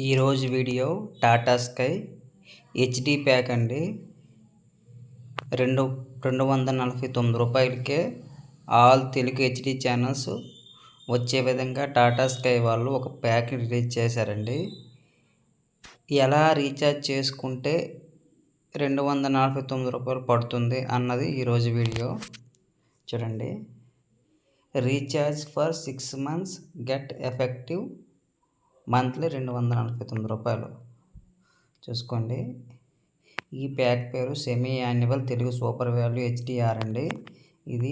ఈరోజు video Tata sky HD pack అండి. 249 రూపాయలకే ఆల్ తెలుగు హెచ్డి ఛానల్స్ వచ్చే విధంగా టాటా స్కై వాళ్ళు ఒక ప్యాక్ రిలీజ్ చేశారండి. ఎలా రీఛార్జ్ చేసుకుంటే 249 రూపాయలు పడుతుంది అన్నది ఈరోజు వీడియో చూడండి. Recharge for 6 months get effective monthly 249 రూపాయలు చూసుకోండి. ఈ ప్యాక్ పేరు semi annual Telugu super value HDR అండి. ఇది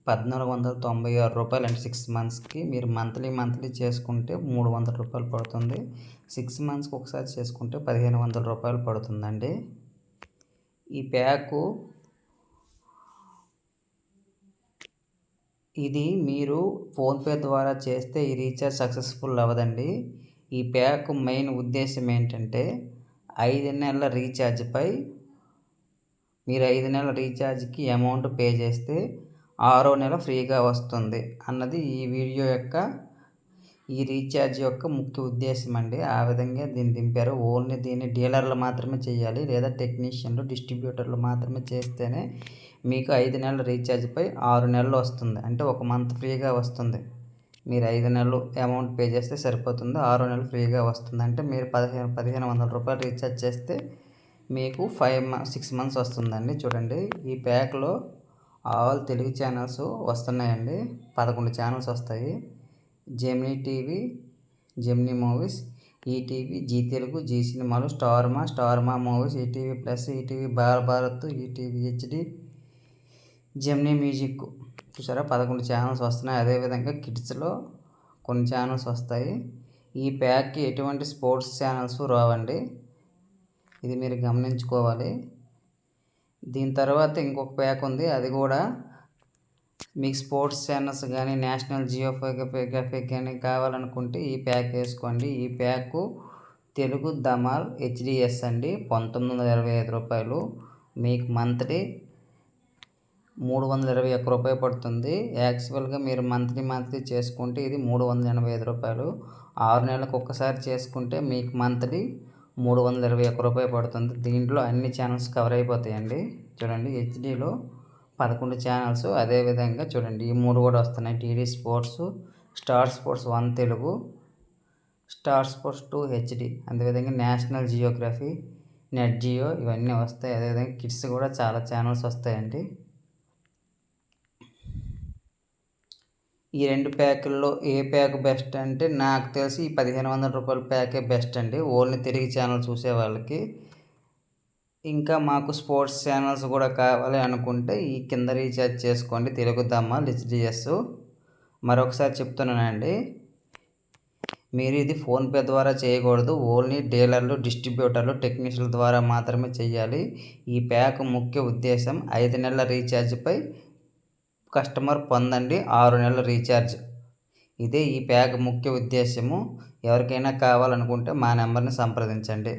1496 రూపాయలు అండి. 6 monthsకి మీరు మంత్లీ చేసుకుంటే 300 రూపాయలు పడుతుంది. 6 monthsకి ఒకసారి చేసుకుంటే 1500 రూపాయలు పడుతుందండి. ఈ ప్యాకు ఇది మీరు ఫోన్పే ద్వారా చేస్తే ఈ రీఛార్జ్ సక్సెస్ఫుల్ అవ్వదండి. ఈ ప్యాక్ మెయిన్ ఉద్దేశం ఏంటంటే 5 నెలల రీఛార్జ్పై మీరు 5 నెలల రీఛార్జ్కి అమౌంట్ పే చేస్తే 6వ నెల ఫ్రీగా వస్తుంది అన్నది ఈ రీఛార్జ్ యొక్క ముఖ్య ఉద్దేశం అండి. ఆ విధంగా దీన్ని దింపారు. ఓన్లీ దీన్ని డీలర్లు మాత్రమే చేయాలి, లేదా టెక్నీషియన్లు డిస్ట్రిబ్యూటర్లు మాత్రమే చేస్తేనే మీకు 5 నెలల రీఛార్జ్పై 6 నెలలు వస్తుంది. అంటే 1 month ఫ్రీగా వస్తుంది. మీరు 5 నెలలు అమౌంట్ పే చేస్తే సరిపోతుంది, 6వ నెల ఫ్రీగా వస్తుంది. అంటే మీరు 1500 రూపాయలు రీఛార్జ్ చేస్తే మీకు 6 months వస్తుందండి. చూడండి, ఈ ప్యాక్లో ఆల్ తెలుగు ఛానల్స్ వస్తున్నాయండి. 11 ఛానల్స్ వస్తాయి. Gemini TV, Gemini movies, ETV, Zee Telugu, Zee సినిమాలు, star Maa movies, ETV plus, ETV Bharat, ETV HD, Gemini music చూసారా, 11 ఛానల్స్ వస్తున్నాయి. అదేవిధంగా కిడ్స్లో కొన్ని ఛానల్స్ వస్తాయి. ఈ ప్యాక్కి ఎటువంటి స్పోర్ట్స్ ఛానల్స్ రావండి. ఇది మీరు గమనించుకోవాలి. దీని తర్వాత ఇంకొక ప్యాక్ ఉంది. అది కూడా మీకు స్పోర్ట్స్ ఛానల్స్ కానీ నేషనల్ జియోగ్రఫిక్ కానీ కావాలనుకుంటే ఈ ప్యాక్ వేసుకోండి. ఈ ప్యాక్ తెలుగు ధమాల్ హెచ్డిఎస్ అండి. 1925 రూపాయలు. మీకు మంత్లీ 321 రూపాయలు పడుతుంది. యాక్చువల్గా మీరు మంత్లీ చేసుకుంటే ఇది 385 రూపాయలు. 6 నెలలకు ఒక్కసారి చేసుకుంటే మీకు మంత్లీ 321 రూపాయలు పడుతుంది. దీంట్లో అన్ని ఛానల్స్ కవర్ అయిపోతాయండి. చూడండి, హెచ్డిలో 11 ఛానల్స్. అదేవిధంగా చూడండి, ఈ 3 కూడా వస్తున్నాయి. TD sports, star sports 1 Telugu, star sports 2 HD, అదేవిధంగా నేషనల్ జియోగ్రఫీ, నెట్ జియో ఇవన్నీ వస్తాయి. అదేవిధంగా కిడ్స్ కూడా చాలా ఛానల్స్ వస్తాయండి. ఈ 2 ప్యాకుల్లో ఏ ప్యాక్ బెస్ట్ అంటే నాకు తెలిసి ఈ 1500 రూపాయల ప్యాకే బెస్ట్ అండి, ఓన్లీ తెలుగు ఛానల్ చూసే వాళ్ళకి. ఇంకా మాకు స్పోర్ట్స్ ఛానల్స్ కూడా కావాలి అనుకుంటే ఈ కింద రీఛార్జ్ చేసుకోండి. తెలుగు ధమాల్ హెచ్డిఎస్. మరొకసారి చెప్తున్నానండి, మీరు ఇది ఫోన్పే ద్వారా చేయకూడదు. ఓన్లీ డీలర్లు, డిస్ట్రిబ్యూటర్లు, టెక్నీషియన్ల ద్వారా మాత్రమే చేయాలి. ఈ ప్యాక్ ముఖ్య ఉద్దేశం 5 నెలల రీఛార్జ్పై కస్టమర్ పొందండి 6 నెలల రీఛార్జ్. ఇదే ఈ ప్యాక్ ముఖ్య ఉద్దేశము. ఎవరికైనా కావాలనుకుంటే మా నెంబర్ని సంప్రదించండి.